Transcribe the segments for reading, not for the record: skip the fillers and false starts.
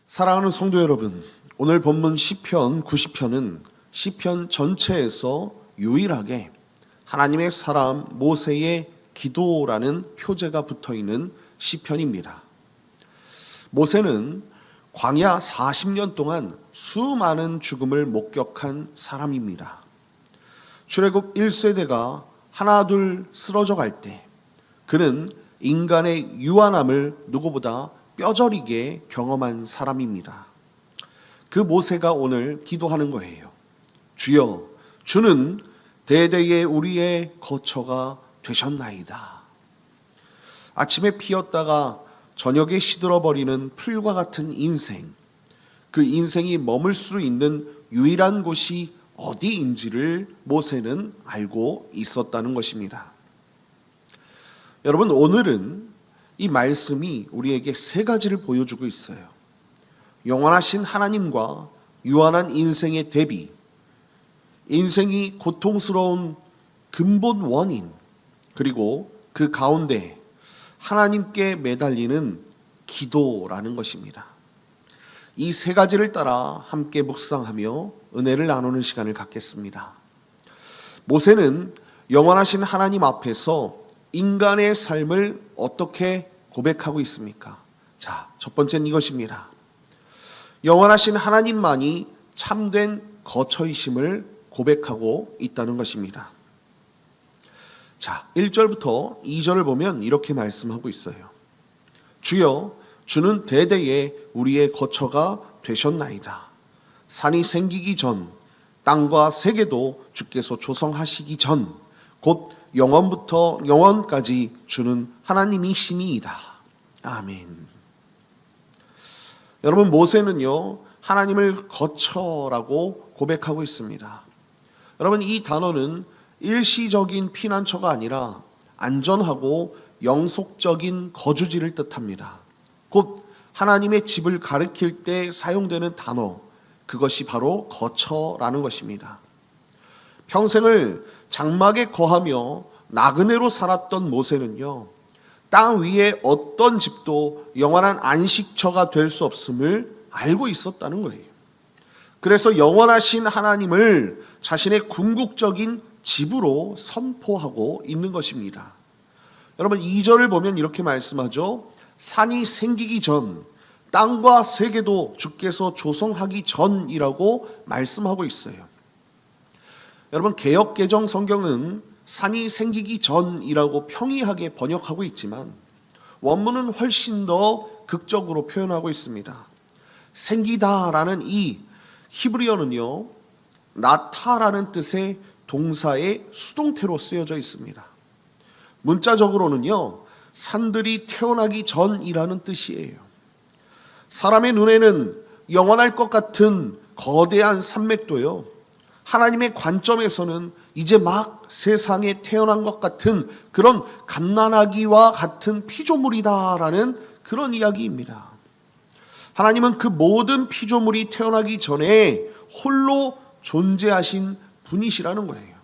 사랑하는 성도 여러분, 오늘 본문 시편 90편은 시편 전체에서 유일하게 하나님의 사람 모세의 기도라는 표제가 붙어있는 시편입니다. 모세는 광야 40년 동안 수많은 죽음을 목격한 사람입니다. 출애굽 1세대가 하나둘 쓰러져 갈 때 그는 인간의 유한함을 누구보다 뼈저리게 경험한 사람입니다. 그 모세가 오늘 기도하는 거예요. 주여, 주는 대대의 우리의 거처가 되셨나이다. 아침에 피었다가 저녁에 시들어버리는 풀과 같은 인생, 그 인생이 머물 수 있는 유일한 곳이 어디인지를 모세는 알고 있었다는 것입니다. 여러분, 오늘은 이 말씀이 우리에게 세 가지를 보여주고 있어요. 영원하신 하나님과 유한한 인생의 대비, 인생이 고통스러운 근본 원인, 그리고 그 가운데 하나님께 매달리는 기도라는 것입니다. 이 세 가지를 따라 함께 묵상하며 은혜를 나누는 시간을 갖겠습니다. 모세는 영원하신 하나님 앞에서 인간의 삶을 어떻게 고백하고 있습니까? 자, 첫 번째는 이것입니다. 영원하신 하나님만이 참된 거처이심을 고백하고 있다는 것입니다. 자, 1절부터 2절을 보면 이렇게 말씀하고 있어요. 주여, 주는 대대에 우리의 거처가 되셨나이다. 산이 생기기 전, 땅과 세계도 주께서 조성하시기 전, 곧 영원부터 영원까지 주는 하나님이시니이다. 아멘. 여러분, 모세는요, 하나님을 거처라고 고백하고 있습니다. 여러분, 이 단어는 일시적인 피난처가 아니라 안전하고 영속적인 거주지를 뜻합니다. 곧 하나님의 집을 가리킬 때 사용되는 단어, 그것이 바로 거처라는 것입니다. 평생을 장막에 거하며 나그네로 살았던 모세는요, 땅 위에 어떤 집도 영원한 안식처가 될 수 없음을 알고 있었다는 거예요. 그래서 영원하신 하나님을 자신의 궁극적인 집으로 선포하고 있는 것입니다. 여러분, 2절을 보면 이렇게 말씀하죠. 산이 생기기 전, 땅과 세계도 주께서 조성하기 전이라고 말씀하고 있어요. 여러분, 개역개정 성경은 산이 생기기 전이라고 평이하게 번역하고 있지만 원문은 훨씬 더 극적으로 표현하고 있습니다. 생기다라는 이 히브리어는요, 나타라는 뜻의 동사의 수동태로 쓰여져 있습니다. 문자적으로는요, 산들이 태어나기 전이라는 뜻이에요. 사람의 눈에는 영원할 것 같은 거대한 산맥도요, 하나님의 관점에서는 이제 막 세상에 태어난 것 같은 그런 갓난아기와 같은 피조물이다라는 그런 이야기입니다. 하나님은 그 모든 피조물이 태어나기 전에 홀로 존재하신 분이시라는 거예요.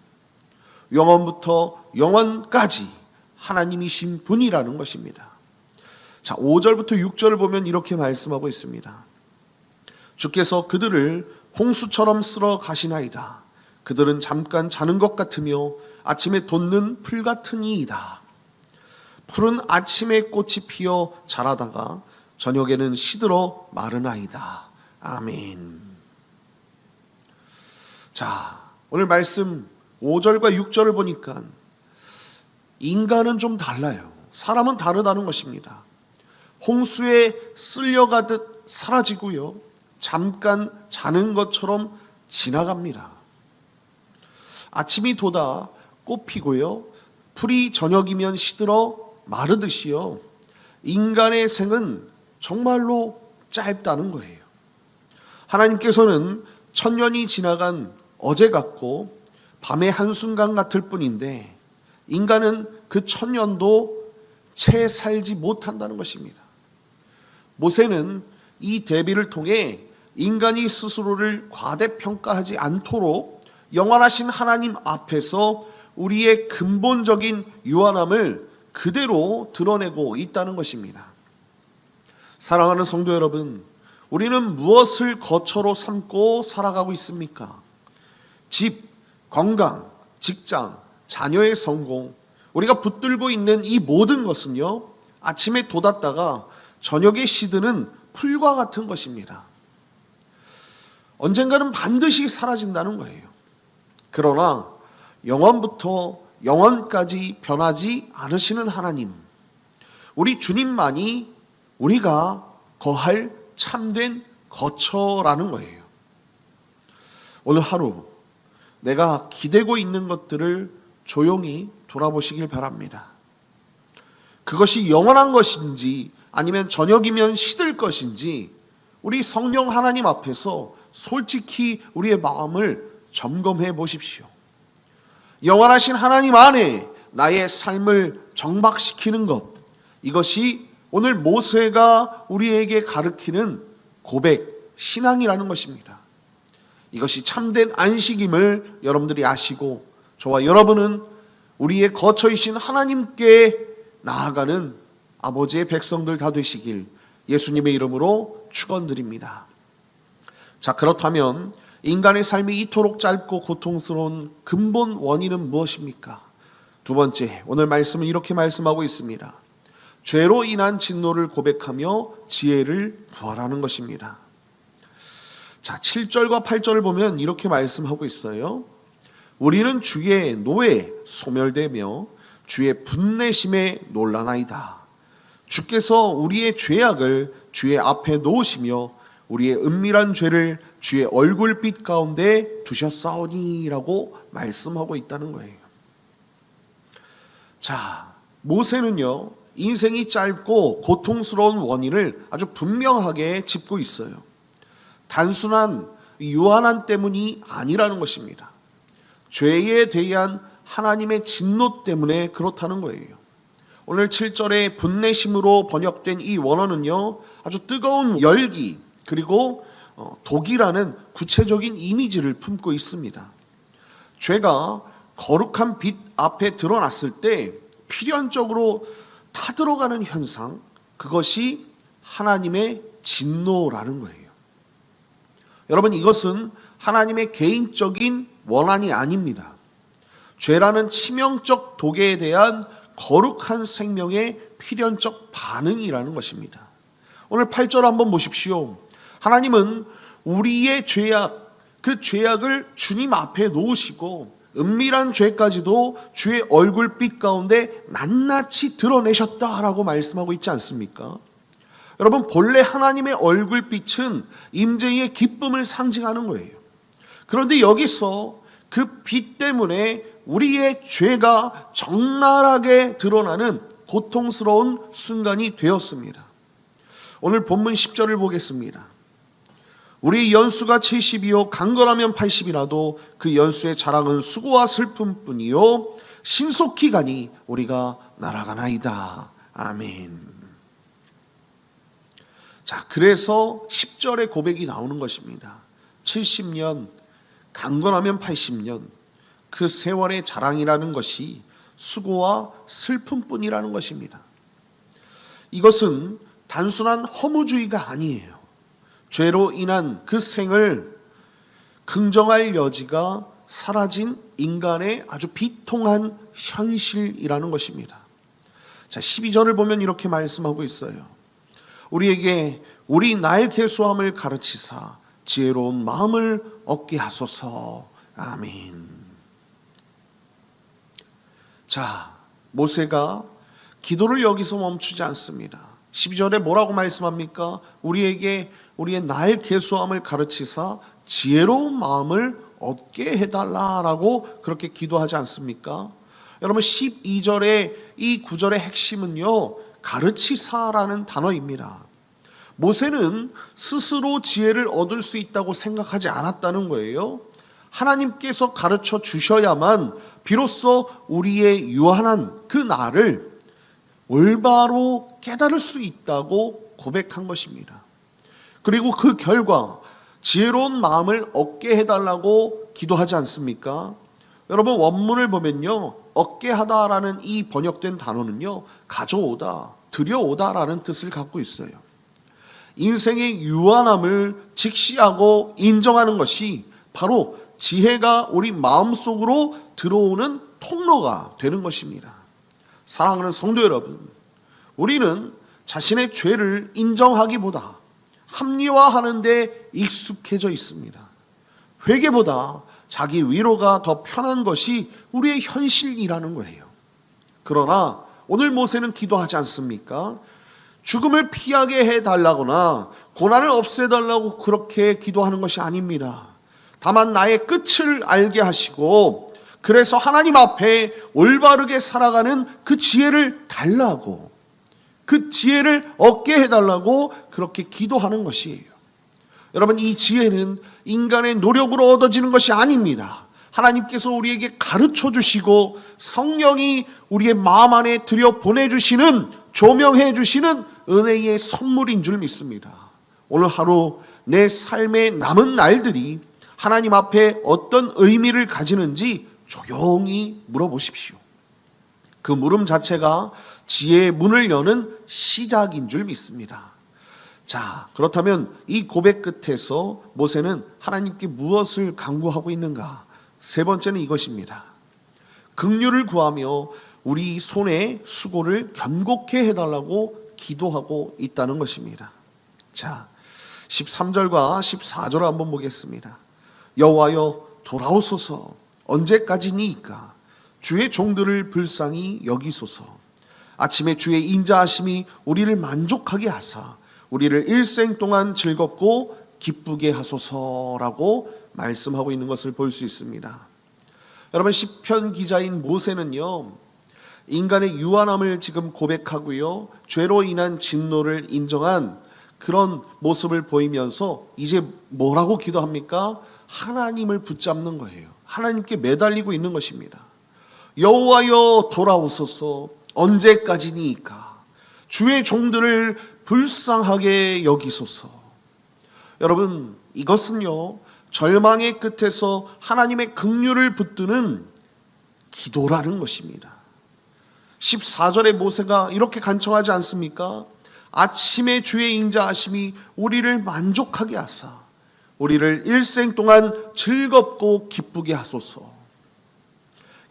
영원부터 영원까지 하나님이신 분이라는 것입니다. 자, 5절부터 6절을 보면 이렇게 말씀하고 있습니다. 주께서 그들을 홍수처럼 쓸어 가시나이다. 그들은 잠깐 자는 것 같으며 아침에 돋는 풀 같은 이이다. 풀은 아침에 꽃이 피어 자라다가 저녁에는 시들어 마르나이다. 아멘. 자, 오늘 말씀 5절과 6절을 보니까 인간은 좀 달라요. 사람은 다르다는 것입니다. 홍수에 쓸려가듯 사라지고요, 잠깐 자는 것처럼 지나갑니다. 아침이 돋아 꽃 피고요, 풀이 저녁이면 시들어 마르듯이요, 인간의 생은 정말로 짧다는 거예요. 하나님께서는 천년이 지나간 어제 같고 밤의 한순간 같을 뿐인데 인간은 그 천년도 채 살지 못한다는 것입니다. 모세는 이 대비를 통해 인간이 스스로를 과대평가하지 않도록 영원하신 하나님 앞에서 우리의 근본적인 유한함을 그대로 드러내고 있다는 것입니다. 사랑하는 성도 여러분, 우리는 무엇을 거처로 삼고 살아가고 있습니까? 집, 건강, 직장, 자녀의 성공, 우리가 붙들고 있는 이 모든 것은요, 아침에 돋았다가 저녁에 시드는 풀과 같은 것입니다. 언젠가는 반드시 사라진다는 거예요. 그러나 영원부터 영원까지 변하지 않으시는 하나님, 우리 주님만이 우리가 거할 참된 거처라는 거예요. 오늘 하루 내가 기대고 있는 것들을 조용히 돌아보시길 바랍니다. 그것이 영원한 것인지 아니면 저녁이면 시들 것인지 우리 성령 하나님 앞에서 솔직히 우리의 마음을 점검해 보십시오. 영원하신 하나님 안에 나의 삶을 정박시키는 것, 이것이 오늘 모세가 우리에게 가르치는 고백, 신앙이라는 것입니다. 이것이 참된 안식임을 여러분들이 아시고 저와 여러분은 우리의 거처이신 하나님께 나아가는 아버지의 백성들 다 되시길 예수님의 이름으로 축원드립니다. 자, 그렇다면 인간의 삶이 이토록 짧고 고통스러운 근본 원인은 무엇입니까? 두 번째, 오늘 말씀은 이렇게 말씀하고 있습니다. 죄로 인한 진노를 고백하며 지혜를 구하라는 것입니다. 자, 7절과 8절을 보면 이렇게 말씀하고 있어요. 우리는 주의 노에 소멸되며 주의 분내심에 놀라나이다. 주께서 우리의 죄악을 주의 앞에 놓으시며 우리의 은밀한 죄를 주의 얼굴빛 가운데 두셨사오니라고 말씀하고 있다는 거예요. 자, 모세는요, 인생이 짧고 고통스러운 원인을 아주 분명하게 짚고 있어요. 단순한 유한함 때문이 아니라는 것입니다. 죄에 대한 하나님의 진노 때문에 그렇다는 거예요. 오늘 7절에 분내심으로 번역된 이 원어는요, 아주 뜨거운 열기 그리고 독이라는 구체적인 이미지를 품고 있습니다. 죄가 거룩한 빛 앞에 드러났을 때 필연적으로 타들어가는 현상, 그것이 하나님의 진노라는 거예요. 여러분, 이것은 하나님의 개인적인 원한이 아닙니다. 죄라는 치명적 독에 대한 거룩한 생명의 필연적 반응이라는 것입니다. 오늘 8절 한번 보십시오. 하나님은 우리의 죄악, 그 죄악을 주님 앞에 놓으시고 은밀한 죄까지도 주의 얼굴빛 가운데 낱낱이 드러내셨다라고 말씀하고 있지 않습니까? 여러분, 본래 하나님의 얼굴빛은 임재의 기쁨을 상징하는 거예요. 그런데 여기서 그 빛 때문에 우리의 죄가 적나라하게 드러나는 고통스러운 순간이 되었습니다. 오늘 본문 10절을 보겠습니다. 우리 연수가 70이요 강건하면 80이라도 그 연수의 자랑은 수고와 슬픔뿐이요 신속히 가니 우리가 날아가나이다. 아멘. 자, 그래서 10절의 고백이 나오는 것입니다. 70년, 강건하면 80년, 그 세월의 자랑이라는 것이 수고와 슬픔뿐이라는 것입니다. 이것은 단순한 허무주의가 아니에요. 죄로 인한 그 생을 긍정할 여지가 사라진 인간의 아주 비통한 현실이라는 것입니다. 자, 12절을 보면 이렇게 말씀하고 있어요. 우리에게 우리 날 계수함을 가르치사 지혜로운 마음을 얻게 하소서. 아멘. 자, 모세가 기도를 여기서 멈추지 않습니다. 12절에 뭐라고 말씀합니까? 우리에게 우리의 날 계수함을 가르치사 지혜로운 마음을 얻게 해달라라고 그렇게 기도하지 않습니까? 여러분, 12절의 이 구절의 핵심은요, 가르치사라는 단어입니다. 모세는 스스로 지혜를 얻을 수 있다고 생각하지 않았다는 거예요. 하나님께서 가르쳐 주셔야만 비로소 우리의 유한한 그 나를 올바로 깨달을 수 있다고 고백한 것입니다. 그리고 그 결과 지혜로운 마음을 얻게 해달라고 기도하지 않습니까? 여러분 원문을 보면요, 얻게하다라는 이 번역된 단어는요, 가져오다, 들여오다라는 뜻을 갖고 있어요. 인생의 유한함을 직시하고 인정하는 것이 바로 지혜가 우리 마음속으로 들어오는 통로가 되는 것입니다. 사랑하는 성도 여러분, 우리는 자신의 죄를 인정하기보다 합리화하는 데 익숙해져 있습니다. 회개보다 자기 위로가 더 편한 것이 우리의 현실이라는 거예요. 그러나 오늘 모세는 기도하지 않습니까? 죽음을 피하게 해달라거나 고난을 없애달라고 그렇게 기도하는 것이 아닙니다. 다만 나의 끝을 알게 하시고, 그래서 하나님 앞에 올바르게 살아가는 그 지혜를 달라고, 그 지혜를 얻게 해달라고 그렇게 기도하는 것이에요. 여러분, 이 지혜는 인간의 노력으로 얻어지는 것이 아닙니다. 하나님께서 우리에게 가르쳐 주시고 성령이 우리의 마음 안에 들여 보내주시는, 조명해 주시는 은혜의 선물인 줄 믿습니다. 오늘 하루 내 삶의 남은 날들이 하나님 앞에 어떤 의미를 가지는지 조용히 물어보십시오. 그 물음 자체가 지혜의 문을 여는 시작인 줄 믿습니다. 자, 그렇다면 이 고백 끝에서 모세는 하나님께 무엇을 간구하고 있는가? 세 번째는 이것입니다. 긍휼을 구하며 우리 손의 수고를 견고케 해달라고 기도하고 있다는 것입니다. 자, 13절과 14절을 한번 보겠습니다. 여호와여 돌아오소서, 언제까지니이까? 주의 종들을 불쌍히 여기소서. 아침에 주의 인자하심이 우리를 만족하게 하사 우리를 일생 동안 즐겁고 기쁘게 하소서라고 말씀하고 있는 것을 볼 수 있습니다. 여러분, 시편 기자인 모세는요, 인간의 유한함을 지금 고백하고요, 죄로 인한 진노를 인정한 그런 모습을 보이면서 이제 뭐라고 기도합니까? 하나님을 붙잡는 거예요. 하나님께 매달리고 있는 것입니다. 여호와여 돌아오소서, 언제까지니까? 주의 종들을 불쌍하게 여기소서. 여러분, 이것은요, 절망의 끝에서 하나님의 긍휼을 붙드는 기도라는 것입니다. 14절에 모세가 이렇게 간청하지 않습니까? 아침에 주의 인자하심이 우리를 만족하게 하사 우리를 일생 동안 즐겁고 기쁘게 하소서.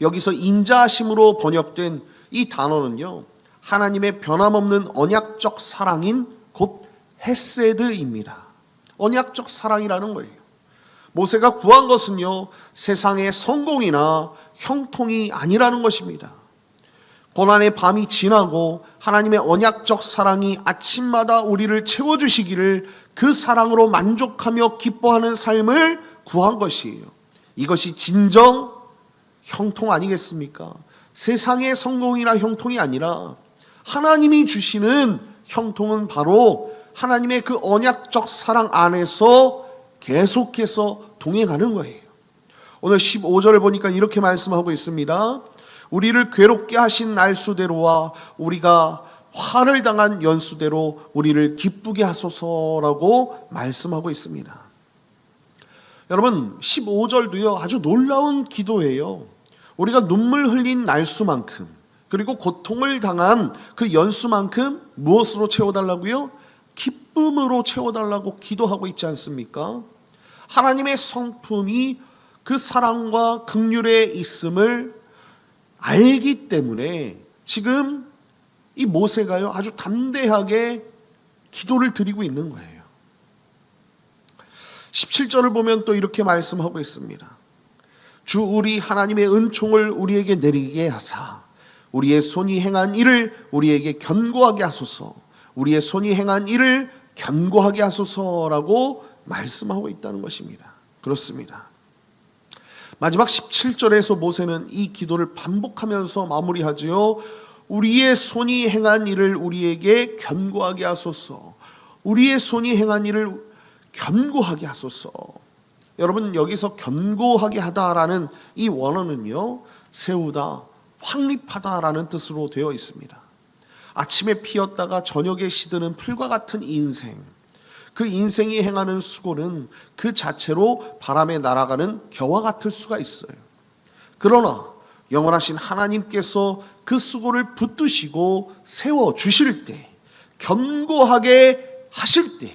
여기서 인자하심으로 번역된 이 단어는요, 하나님의 변함없는 언약적 사랑인 곧 헤세드입니다. 언약적 사랑이라는 거예요. 모세가 구한 것은요, 세상의 성공이나 형통이 아니라는 것입니다. 고난의 밤이 지나고 하나님의 언약적 사랑이 아침마다 우리를 채워주시기를 그 사랑으로 만족하며 기뻐하는 삶을 구한 것이에요. 이것이 진정 형통 아니겠습니까? 세상의 성공이나 형통이 아니라 하나님이 주시는 형통은 바로 하나님의 그 언약적 사랑 안에서 계속해서 동행하는 거예요. 오늘 15절을 보니까 이렇게 말씀하고 있습니다. 우리를 괴롭게 하신 날수대로와 우리가 화를 당한 연수대로 우리를 기쁘게 하소서라고 말씀하고 있습니다. 여러분, 15절도요, 아주 놀라운 기도예요. 우리가 눈물 흘린 날수만큼, 그리고 고통을 당한 그 연수만큼 무엇으로 채워달라고요? 기쁨으로 채워달라고 기도하고 있지 않습니까? 하나님의 성품이 그 사랑과 긍휼에 있음을 알기 때문에 지금 이 모세가요, 아주 담대하게 기도를 드리고 있는 거예요. 17절을 보면 또 이렇게 말씀하고 있습니다. 주 우리 하나님의 은총을 우리에게 내리게 하사 우리의 손이 행한 일을 우리에게 견고하게 하소서. 우리의 손이 행한 일을 견고하게 하소서라고 말씀하고 있다는 것입니다. 그렇습니다. 마지막 17절에서 모세는 이 기도를 반복하면서 마무리하지요. 우리의 손이 행한 일을 우리에게 견고하게 하소서. 우리의 손이 행한 일을 견고하게 하소서. 여러분, 여기서 견고하게 하다라는 이 원어는요, 세우다, 확립하다라는 뜻으로 되어 있습니다. 아침에 피었다가 저녁에 시드는 풀과 같은 인생, 그 인생이 행하는 수고는 그 자체로 바람에 날아가는 겨와 같을 수가 있어요. 그러나 영원하신 하나님께서 그 수고를 붙드시고 세워주실 때, 견고하게 하실 때,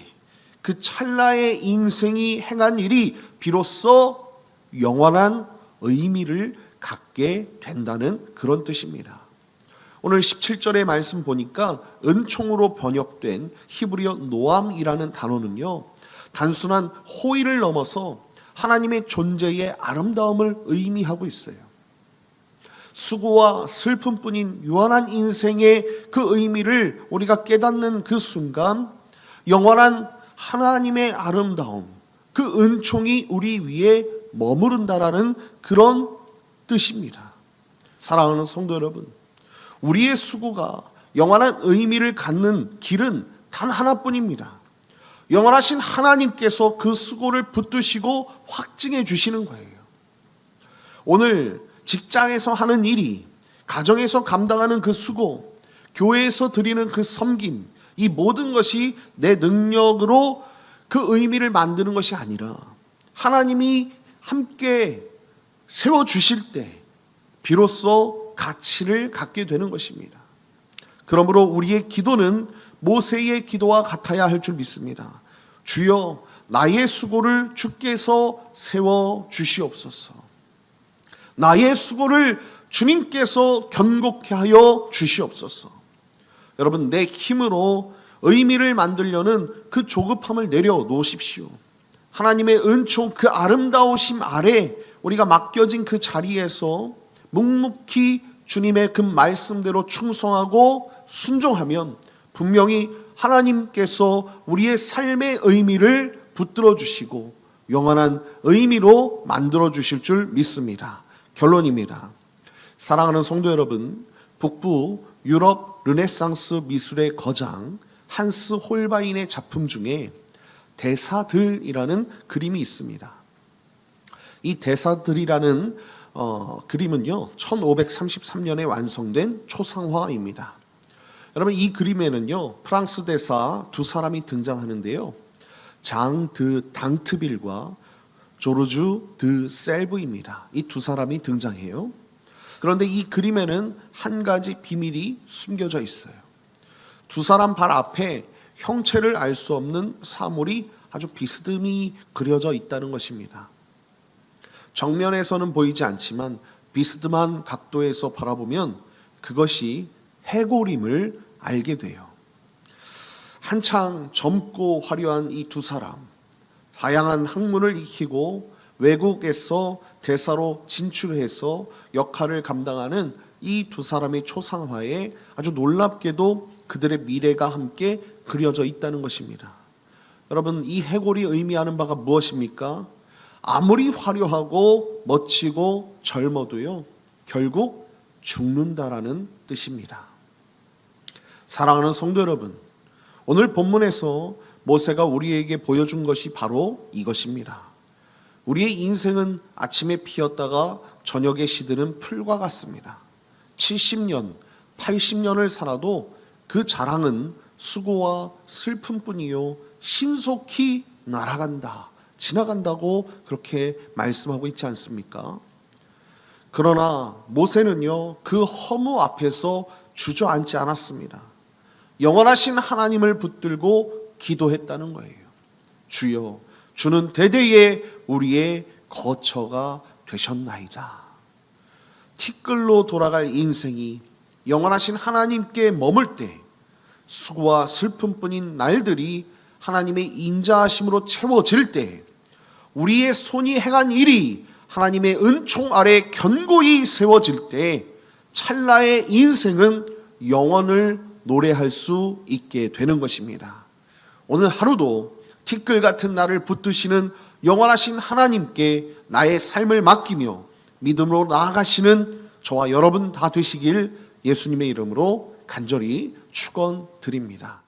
그 찰나의 인생이 행한 일이 비로소 영원한 의미를 갖게 된다는 그런 뜻입니다. 오늘 17절의 말씀 보니까 은총으로 번역된 히브리어 노암이라는 단어는요, 단순한 호의를 넘어서 하나님의 존재의 아름다움을 의미하고 있어요. 수고와 슬픔뿐인 유한한 인생의 그 의미를 우리가 깨닫는 그 순간, 영원한 하나님의 아름다움, 그 은총이 우리 위에 머무른다라는 그런 뜻입니다. 사랑하는 성도 여러분, 우리의 수고가 영원한 의미를 갖는 길은 단 하나뿐입니다. 영원하신 하나님께서 그 수고를 붙드시고 확증해 주시는 거예요. 오늘 직장에서 하는 일이, 가정에서 감당하는 그 수고, 교회에서 드리는 그 섬김, 이 모든 것이 내 능력으로 그 의미를 만드는 것이 아니라 하나님이 함께 세워주실 때 비로소 가치를 갖게 되는 것입니다. 그러므로 우리의 기도는 모세의 기도와 같아야 할 줄 믿습니다. 주여, 나의 수고를 주께서 세워주시옵소서. 나의 수고를 주님께서 견고케 하여 주시옵소서. 여러분, 내 힘으로 의미를 만들려는 그 조급함을 내려놓으십시오. 하나님의 은총, 그 아름다우심 아래 우리가 맡겨진 그 자리에서 묵묵히 주님의 그 말씀대로 충성하고 순종하면 분명히 하나님께서 우리의 삶의 의미를 붙들어 주시고 영원한 의미로 만들어 주실 줄 믿습니다. 결론입니다. 사랑하는 성도 여러분, 북부 유럽 르네상스 미술의 거장 한스 홀바인의 작품 중에 대사들이라는 그림이 있습니다. 이 대사들이라는 그림은요, 1533년에 완성된 초상화입니다. 여러분, 이 그림에는요, 프랑스 대사 두 사람이 등장하는데요, 장 드 당트빌과 조르주 드 셀브입니다. 이 두 사람이 등장해요. 그런데 이 그림에는 한 가지 비밀이 숨겨져 있어요. 두 사람 발 앞에 형체를 알 수 없는 사물이 아주 비스듬히 그려져 있다는 것입니다. 정면에서는 보이지 않지만 비스듬한 각도에서 바라보면 그것이 해골임을 알게 돼요. 한창 젊고 화려한 이 두 사람, 다양한 학문을 익히고 외국에서 대사로 진출해서 역할을 감당하는 이 두 사람의 초상화에 아주 놀랍게도 그들의 미래가 함께 그려져 있다는 것입니다. 여러분, 이 해골이 의미하는 바가 무엇입니까? 아무리 화려하고 멋지고 젊어도요, 결국 죽는다라는 뜻입니다. 사랑하는 성도 여러분, 오늘 본문에서 모세가 우리에게 보여준 것이 바로 이것입니다. 우리의 인생은 아침에 피었다가 저녁에 시드는 풀과 같습니다. 70년, 80년을 살아도 그 자랑은 수고와 슬픔뿐이요 신속히 날아간다, 지나간다고 그렇게 말씀하고 있지 않습니까? 그러나 모세는요, 그 허무 앞에서 주저앉지 않았습니다. 영원하신 하나님을 붙들고 기도했다는 거예요. 주여, 주는 대대에 우리의 거처가 되셨나이다. 티끌로 돌아갈 인생이 영원하신 하나님께 머물 때 수고와 슬픔뿐인 날들이 하나님의 인자하심으로 채워질 때 우리의 손이 행한 일이 하나님의 은총 아래 견고히 세워질 때 찰나의 인생은 영원을 노래할 수 있게 되는 것입니다. 오늘 하루도 티끌 같은 나를 붙드시는 영원하신 하나님께 나의 삶을 맡기며 믿음으로 나아가시는 저와 여러분 다 되시길 예수님의 이름으로 간절히 축원드립니다.